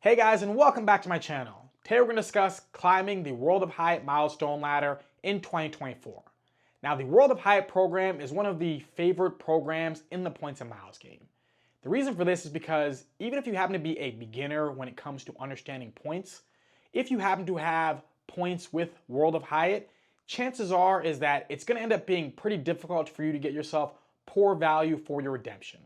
Hey guys, and welcome back to my channel. Today we're going to discuss climbing the World of Hyatt Milestone ladder in 2024. Now, the World of Hyatt program is one of the favorite programs in the points and miles game. The reason for this is because even if you happen to be a beginner when it comes to understanding points, if you happen to have points with World of Hyatt, chances are is that it's going to end up being pretty difficult for you to get yourself poor value for your redemption.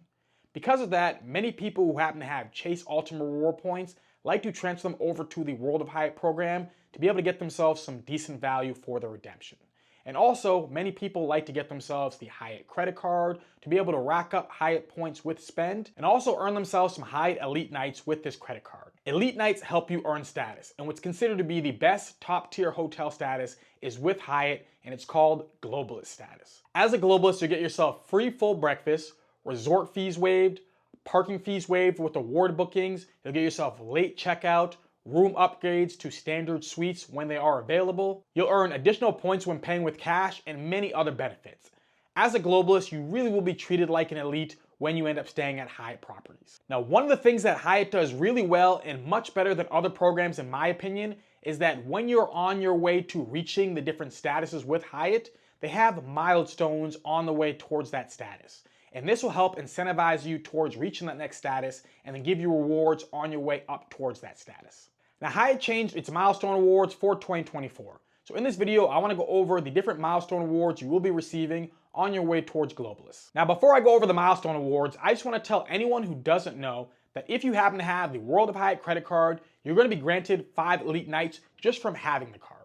Because of that, many people who happen to have Chase Ultimate Reward points like to transfer them over to the World of Hyatt program to be able to get themselves some decent value for their redemption. And also, many people like to get themselves the Hyatt credit card to be able to rack up Hyatt points with spend and also earn themselves some Hyatt Elite Nights with this credit card. Elite Nights help you earn status, and what's considered to be the best top tier hotel status is with Hyatt, and it's called Globalist status. As a Globalist, you get yourself free full breakfast, resort fees waived, parking fees waived with award bookings. You'll get yourself late checkout, room upgrades to standard suites when they are available. You'll earn additional points when paying with cash and many other benefits. As a Globalist, you really will be treated like an elite when you end up staying at Hyatt properties. Now, one of the things that Hyatt does really well and much better than other programs in my opinion is that when you're on your way to reaching the different statuses with Hyatt, they have milestones on the way towards that status. And this will help incentivize you towards reaching that next status and then give you rewards on your way up towards that status. Now, Hyatt changed its milestone awards for 2024. So in this video, I want to go over the different milestone awards you will be receiving on your way towards Globalist. Now, before I go over the milestone awards, I just want to tell anyone who doesn't know that if you happen to have the World of Hyatt credit card, you're going to be granted 5 Elite Nights just from having the card.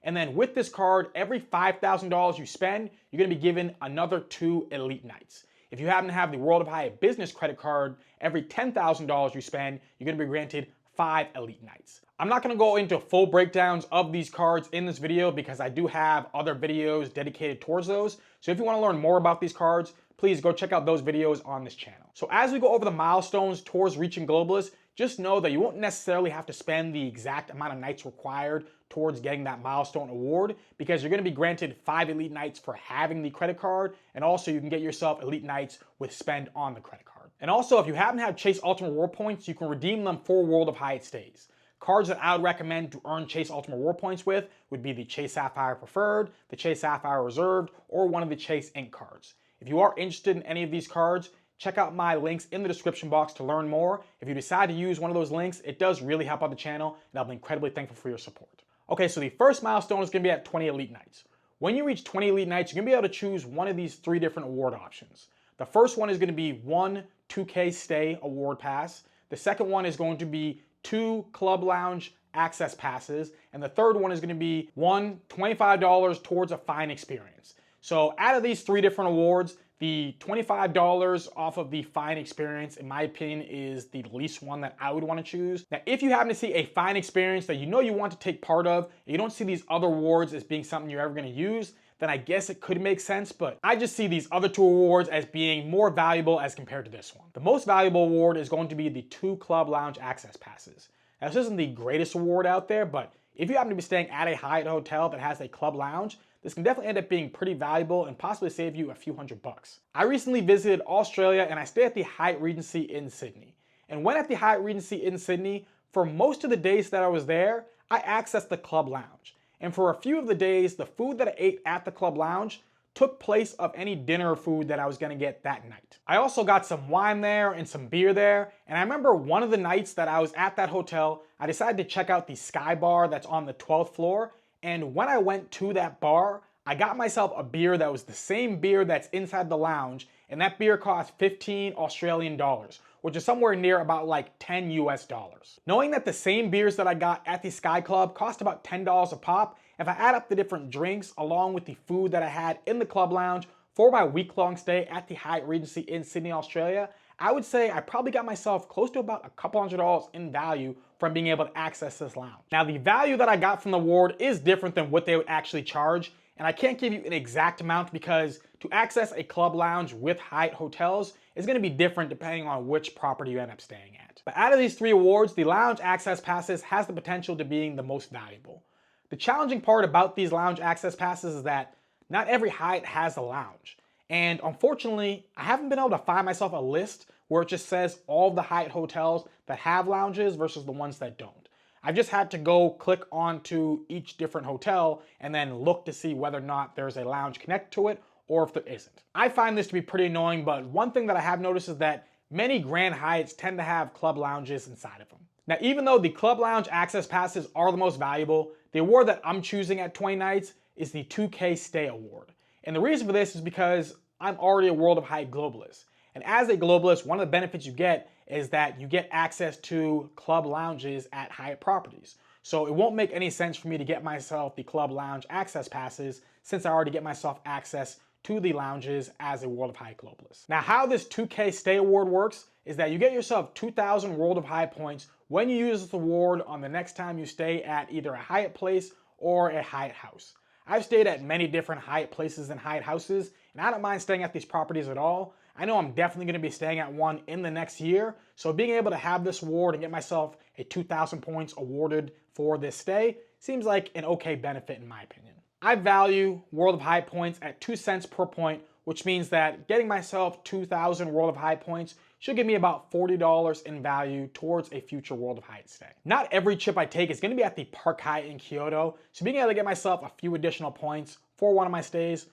And then with this card, every $5,000 you spend, you're going to be given another 2 Elite Nights. If you happen to have the World of Hyatt business credit card, every $10,000 you spend, you're going to be granted 5 Elite Nights. I'm not going to go into full breakdowns of these cards in this video because I do have other videos dedicated towards those. So if you want to learn more about these cards, please go check out those videos on this channel. So as we go over the milestones towards reaching Globalist, just know that you won't necessarily have to spend the exact amount of nights required towards getting that milestone award because you're going to be granted 5 Elite Nights for having the credit card, and also you can get yourself Elite Nights with spend on the credit card. And also, if you happen to have Chase Ultimate Reward points, you can redeem them for World of Hyatt stays. Cards that I would recommend to earn Chase Ultimate Reward points with would be the Chase Sapphire Preferred, the Chase Sapphire Reserved, or one of the Chase Ink cards. If you are interested in any of these cards, check out my links in the description box to learn more. If you decide to use one of those links, it does really help out the channel, and I'll be incredibly thankful for your support. Okay, so the first milestone is going to be at 20 Elite Nights. When you reach 20 Elite Nights, you're going to be able to choose one of these 3 different award options. The first one is going to be 1 2K Stay Award Pass. The second one is going to be 2 Club Lounge Access Passes. And the third one is going to be $25 towards a fine experience. So out of these 3 different awards, the $25 off of the fine experience, in my opinion, is the least one that I would want to choose. Now, if you happen to see a fine experience that you know you want to take part of, and you don't see these other awards as being something you're ever going to use, then I guess it could make sense, but I just see these other 2 awards as being more valuable as compared to this one. The most valuable award is going to be the 2 Club Lounge Access Passes. Now, this isn't the greatest award out there, but if you happen to be staying at a Hyatt hotel that has a club lounge, this can definitely end up being pretty valuable and possibly save you a few $100. I recently visited Australia and I stayed at the Hyatt Regency in Sydney. And when at the Hyatt Regency in Sydney, for most of the days that I was there, I accessed the club lounge. And for a few of the days, the food that I ate at the club lounge took place of any dinner food that I was gonna get that night. I also got some wine there and some beer there, and I remember one of the nights that I was at that hotel, I decided to check out the Sky Bar that's on the 12th floor, and when I went to that bar, I got myself a beer that was the same beer that's inside the lounge, and that beer cost 15 Australian dollars, which is somewhere near about like 10 US dollars. Knowing that the same beers that I got at the Sky Club cost about $10 a pop, if I add up the different drinks along with the food that I had in the club lounge for my week-long stay at the Hyatt Regency in Sydney, Australia, I would say I probably got myself close to about a couple $100 in value from being able to access this lounge. Now, the value that I got from the award is different than what they would actually charge, and I can't give you an exact amount because to access a club lounge with Hyatt hotels is going to be different depending on which property you end up staying at. But out of these 3 awards, the Lounge Access Passes has the potential to being the most valuable. The challenging part about these Lounge Access Passes is that not every Hyatt has a lounge. And unfortunately, I haven't been able to find myself a list where it just says all of the Hyatt hotels that have lounges versus the ones that don't. I've just had to go click onto each different hotel and then look to see whether or not there's a lounge connected to it or if there isn't. I find this to be pretty annoying, but one thing that I have noticed is that many Grand Hyatts tend to have club lounges inside of them. Now, even though the club lounge access passes are the most valuable, the award that I'm choosing at 20 nights is the 2K Stay Award. And the reason for this is because I'm already a World of Hyatt Globalist. And as a Globalist, one of the benefits you get is that you get access to club lounges at Hyatt properties. So it won't make any sense for me to get myself the club lounge access passes since I already get myself access to the lounges as a World of Hyatt Globalist. Now, how this 2K Stay Award works is that you get yourself 2,000 World of Hyatt points when you use this award on the next time you stay at either a Hyatt place or a Hyatt house. I've stayed at many different Hyatt places and Hyatt houses, and I don't mind staying at these properties at all. I know I'm definitely going to be staying at one in the next year, so being able to have this award and get myself a 2,000 points awarded for this stay seems like an okay benefit in my opinion. I value World of Hyatt points at 2 cents per point, which means that getting myself 2,000 World of Hyatt points should give me about $40 in value towards a future World of Hyatt stay. Not every trip I take is going to be at the Park Hyatt in Kyoto, so being able to get myself a few additional points for one of my stays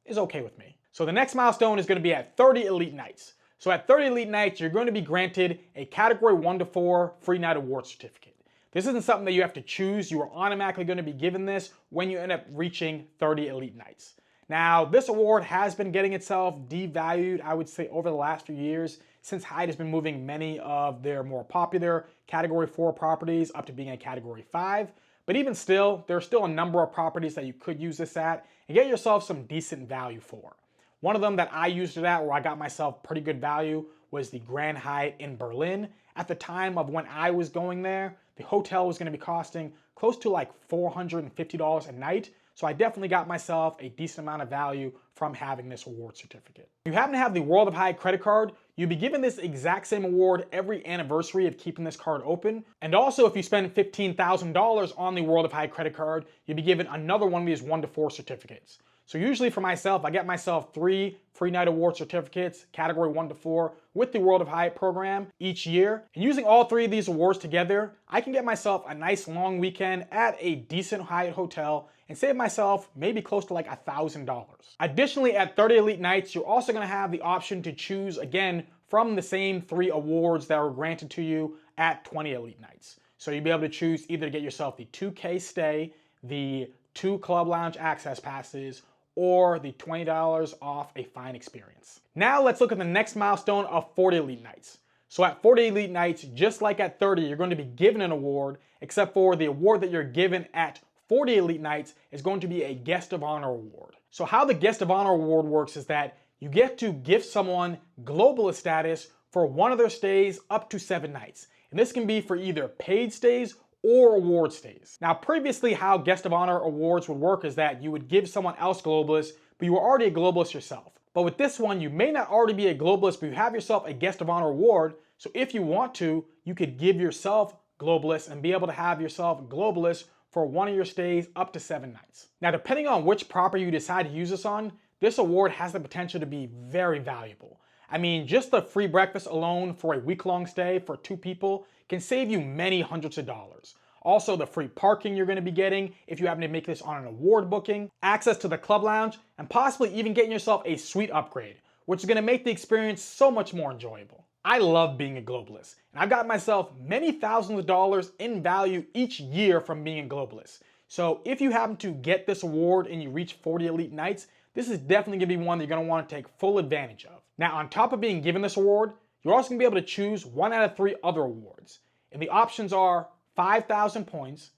is okay with me. So the next milestone is going to be at 30 Elite Nights. So at 30 Elite Nights, you're going to be granted a Category 1 to 4 free night award certificate. This isn't something that you have to choose. You are automatically going to be given this when you end up reaching 30 Elite Nights. Now, this award has been getting itself devalued, I would say, over the last few years, since Hyatt has been moving many of their more popular Category 4 properties up to being a Category 5. But even still, there are still a number of properties that you could use this at and get yourself some decent value for. One of them that I used it at where I got myself pretty good value was the Grand Hyatt in Berlin. At the time of when I was going there, the hotel was going to be costing close to like $450 a night. So I definitely got myself a decent amount of value from having this award certificate. If you happen to have the World of Hyatt credit card, you'll be given this exact same award every anniversary of keeping this card open. And also, if you spend $15,000 on the World of Hyatt credit card, you'll be given another one of these 1 to 4 certificates. So usually for myself, I get myself 3 free night award certificates, Category 1 to 4, with the World of Hyatt program each year. And using all 3 of these awards together, I can get myself a nice long weekend at a decent Hyatt hotel and save myself maybe close to like $1,000. Additionally, at 30 Elite Nights, you're also going to have the option to choose again from the same 3 awards that were granted to you at 20 Elite Nights. So you'll be able to choose either to get yourself the 2K stay, the 2 Club Lounge access passes, or the $20 off a fine experience. Now let's look at the next milestone of 40 Elite Nights. So at 40 Elite Nights, just like at 30, you're going to be given an award, except for the award that you're given at 40 Elite Nights is going to be a Guest of Honor award. So how the Guest of Honor award works is that you get to gift someone Globalist status for one of their stays up to 7 nights. And this can be for either paid stays or award stays. Now, previously how Guest of Honor awards would work is that you would give someone else Globalist, but you were already a Globalist yourself. But with this one, you may not already be a Globalist, but you have yourself a Guest of Honor award, so if you want to, you could give yourself Globalist and be able to have yourself Globalist for one of your stays up to 7 nights. Now, depending on which property you decide to use this on, this award has the potential to be very valuable. I mean, just the free breakfast alone for a week-long stay for 2 people can save you many hundreds of dollars. Also, the free parking you're going to be getting if you happen to make this on an award booking, access to the club lounge, and possibly even getting yourself a suite upgrade, which is going to make the experience so much more enjoyable. I love being a Globalist, and I've got myself many thousands of dollars in value each year from being a Globalist. So if you happen to get this award and you reach 40 Elite Nights, this is definitely going to be one that you're going to want to take full advantage of. Now, on top of being given this award, you're also going to be able to choose 1 out of 3 other awards. And the options are 5,000 points,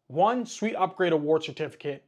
1 suite upgrade award certificate,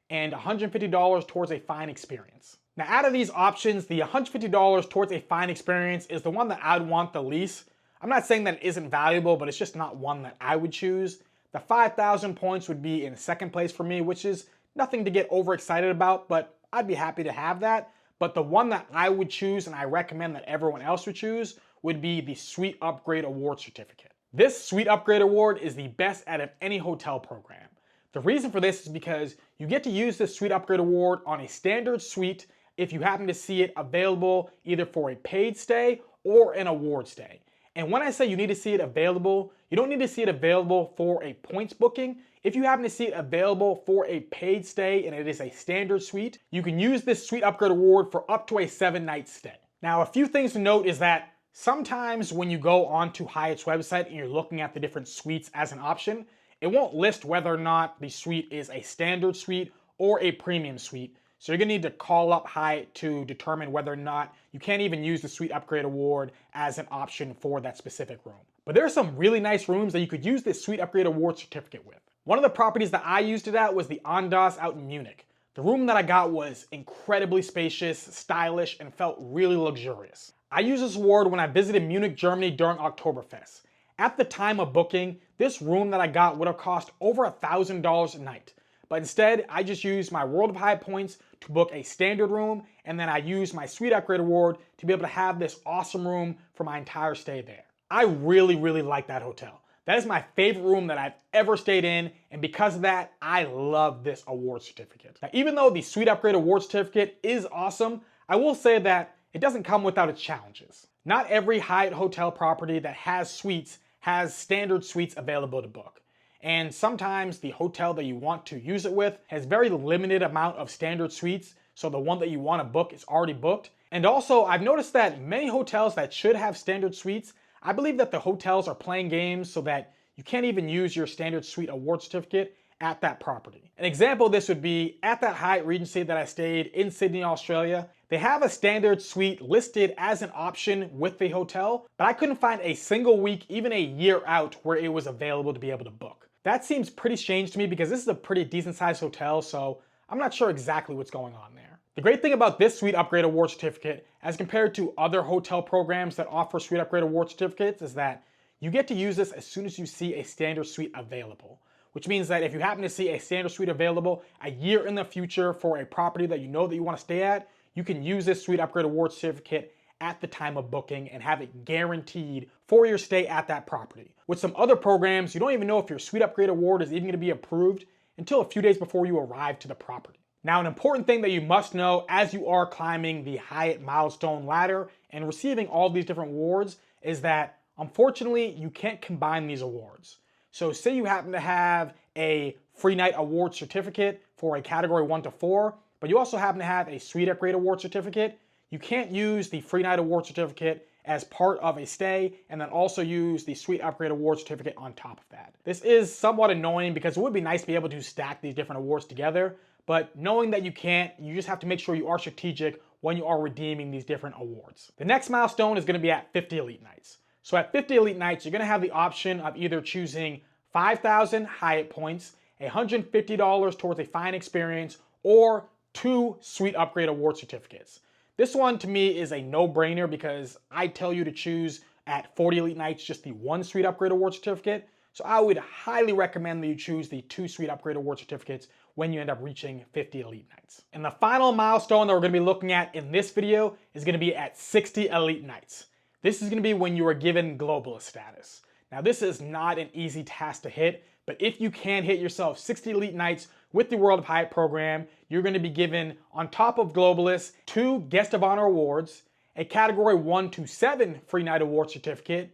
and $150 towards a fine experience. Now, out of these options, the $150 towards a fine experience is the one that I'd want the least. I'm not saying that it isn't valuable, but it's just not one that I would choose. The 5,000 points would be in second place for me, which is nothing to get overexcited about, but I'd be happy to have that. But the one that I would choose and I recommend that everyone else would choose would be the Suite Upgrade Award Certificate. This Suite Upgrade Award is the best out of any hotel program. The reason for this is because you get to use this Suite Upgrade Award on a standard suite if you happen to see it available either for a paid stay or an award stay. And when I say you need to see it available, you don't need to see it available for a points booking. If you happen to see it available for a paid stay and it is a standard suite, you can use this suite upgrade award for up to a 7-night stay. Now, a few things to note is that sometimes when you go onto Hyatt's website and you're looking at the different suites as an option, it won't list whether or not the suite is a standard suite or a premium suite. So you're gonna need to call up Hyatt to determine whether or not you can't even use the Suite Upgrade Award as an option for that specific room. But there are some really nice rooms that you could use this Suite Upgrade Award certificate with. One of the properties that I used it at was the Andaz out in Munich. The room that I got was incredibly spacious, stylish, and felt really luxurious. I used this award when I visited Munich, Germany during Oktoberfest. At the time of booking, this room that I got would have cost over $1,000 a night. But instead, I just used my World of Hyatt points to book a standard room, and then I used my Suite Upgrade Award to be able to have this awesome room for my entire stay there. I really like that hotel. That is my favorite room that I've ever stayed in, and because of that, I love this award certificate. Now, even though the Suite Upgrade Award certificate is awesome, I will say that it doesn't come without its challenges. Not every Hyatt hotel property that has suites has standard suites available to book. And sometimes the hotel that you want to use it with has very limited amount of standard suites, so the one that you want to book is already booked. And also, I've noticed that many hotels that should have standard suites, I believe that the hotels are playing games so that you can't even use your standard suite award certificate at that property. An example of this would be at that Hyatt Regency that I stayed in Sydney, Australia. They have a standard suite listed as an option with the hotel, but I couldn't find a single week, even a year out, where it was available to be able to book. That seems pretty strange to me because this is a pretty decent sized hotel, so I'm not sure exactly what's going on there. The great thing about this Suite Upgrade Award certificate, as compared to other hotel programs that offer Suite Upgrade Award certificates, is that you get to use this as soon as you see a standard suite available. Which means that if you happen to see a standard suite available a year in the future for a property that you know that you want to stay at, you can use this Suite Upgrade Award certificate at the time of booking and have it guaranteed for your stay at that property. With some other programs, you don't even know if your Suite Upgrade Award is even going to be approved until a few days before you arrive to the property. Now, an important thing that you must know as you are climbing the Hyatt Milestone ladder and receiving all these different awards is that, unfortunately, you can't combine these awards. So say you happen to have a free night award certificate for a category 1 to 4, but you also happen to have a Suite Upgrade Award certificate, you can't use the free night award certificate as part of a stay and then also use the Suite Upgrade Award certificate on top of that. This is somewhat annoying because it would be nice to be able to stack these different awards together, but knowing that you can't, you just have to make sure you are strategic when you are redeeming these different awards. The next milestone is going to be at 50 Elite Nights. So at 50 Elite Nights, you're going to have the option of either choosing 5,000 Hyatt points, $150 towards a fine experience, or 2 Suite Upgrade Award certificates. This one to me is a no-brainer because I tell you to choose at 40 Elite Nights just the 1 Suite Upgrade Award certificate. So I would highly recommend that you choose the 2 Suite Upgrade Award certificates when you end up reaching 50 Elite Nights. And the final milestone that we're going to be looking at in this video is going to be at 60 Elite Nights. This is going to be when you are given Globalist status. Now, this is not an easy task to hit, but if you can hit yourself 60 Elite Nights with the World of Hyatt program, you're going to be given, on top of Globalist, 2 Guest of Honor awards, a Category 1 to 7 Free Night Award certificate,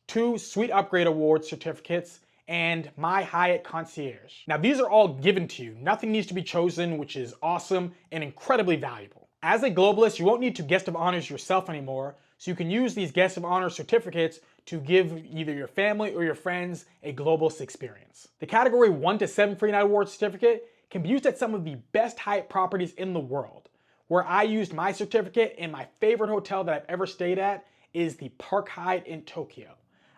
2 Suite Upgrade Award certificates, and My Hyatt Concierge. Now, these are all given to you. Nothing needs to be chosen, which is awesome and incredibly valuable. As a Globalist, you won't need to Guest of Honors yourself anymore, so you can use these Guest of Honor certificates to give either your family or your friends a Globalist experience. The Category 1 to 7 Free Night Award certificate can be used at some of the best Hyatt properties in the world. Where I used my certificate in my favorite hotel that I've ever stayed at is the Park Hyatt in Tokyo.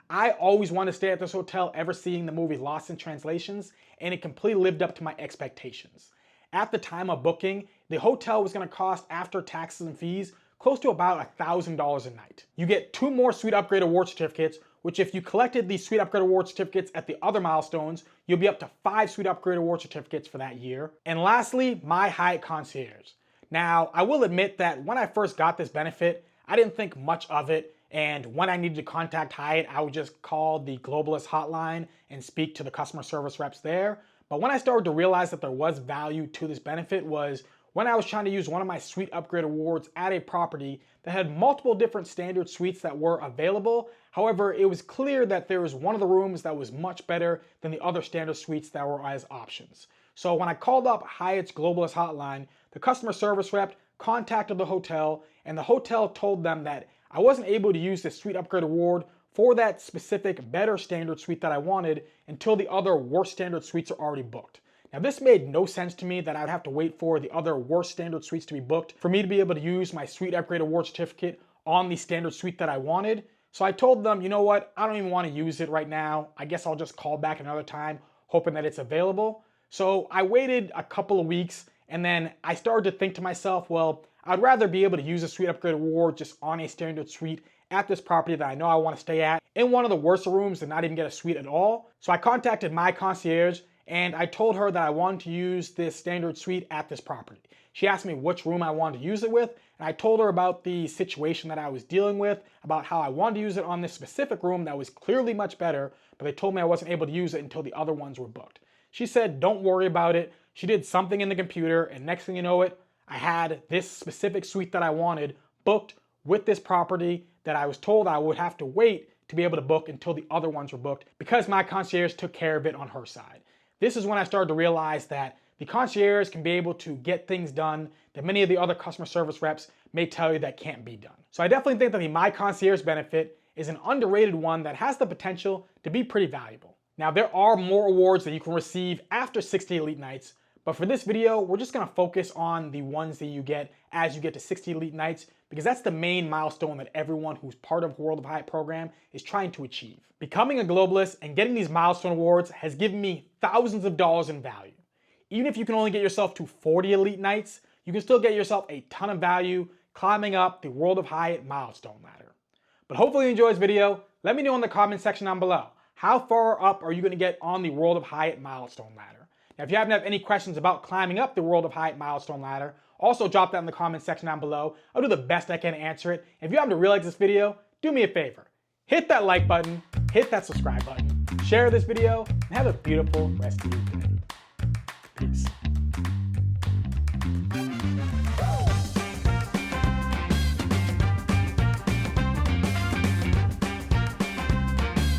I always wanted to stay at this hotel ever seeing the movie Lost in Translations, and it completely lived up to my expectations. At the time of booking, the hotel was going to cost, after taxes and fees, close to about $1,000 a night. You get 2 more Suite Upgrade Award certificates, which if you collected the Suite Upgrade Award certificates at the other milestones, you'll be up to 5 Suite Upgrade Award certificates for that year. And lastly, My Hyatt Concierge. Now, I will admit that when I first got this benefit, I didn't think much of it, and when I needed to contact Hyatt, I would just call the Globalist hotline and speak to the customer service reps there. But when I started to realize that there was value to this benefit was when I was trying to use one of my suite upgrade awards at a property that had multiple different standard suites that were available. However, it was clear that there was one of the rooms that was much better than the other standard suites that were as options. So when I called up Hyatt's Globalist hotline, the customer service rep contacted the hotel, and the hotel told them that I wasn't able to use the suite upgrade award for that specific better standard suite that I wanted until the other worse standard suites are already booked. Now this made no sense to me that I'd have to wait for the other worse standard suites to be booked for me to be able to use my suite upgrade award certificate on the standard suite that I wanted. So I told them, you know what, I don't even want to use it right now. I guess I'll just call back another time, hoping that it's available. So I waited a couple of weeks, and then I started to think to myself, well, I'd rather be able to use a suite upgrade award just on a standard suite at this property that I know I want to stay at in one of the worst rooms and not even get a suite at all. So I contacted my concierge and I told her that I wanted to use this standard suite at this property. She asked me which room I wanted to use it with, and I told her about the situation that I was dealing with, about how I wanted to use it on this specific room that was clearly much better, but they told me I wasn't able to use it until the other ones were booked. She said, don't worry about it. She did something in the computer, and next thing you know it, I had this specific suite that I wanted booked with this property that I was told I would have to wait to be able to book until the other ones were booked because my concierge took care of it on her side. This is when I started to realize that the concierge can be able to get things done that many of the other customer service reps may tell you that can't be done. So I definitely think that the My Concierge benefit is an underrated one that has the potential to be pretty valuable. Now there are more awards that you can receive after 60 Elite Nights, but for this video, we're just gonna focus on the ones that you get as you get to 60 Elite Nights because that's the main milestone that everyone who's part of World of Hyatt program is trying to achieve. Becoming a globalist and getting these milestone awards has given me thousands of dollars in value. Even if you can only get yourself to 40 Elite Nights, you can still get yourself a ton of value climbing up the World of Hyatt milestone ladder. But hopefully you enjoyed this video. Let me know in the comment section down below, how far up are you gonna get on the World of Hyatt milestone ladder? Now, if you happen to have any questions about climbing up the World of Hyatt milestone ladder, also drop that in the comment section down below. I'll do the best I can to answer it. If you happen to really like this video, do me a favor. Hit that like button, hit that subscribe button, share this video, and have a beautiful rest of your day.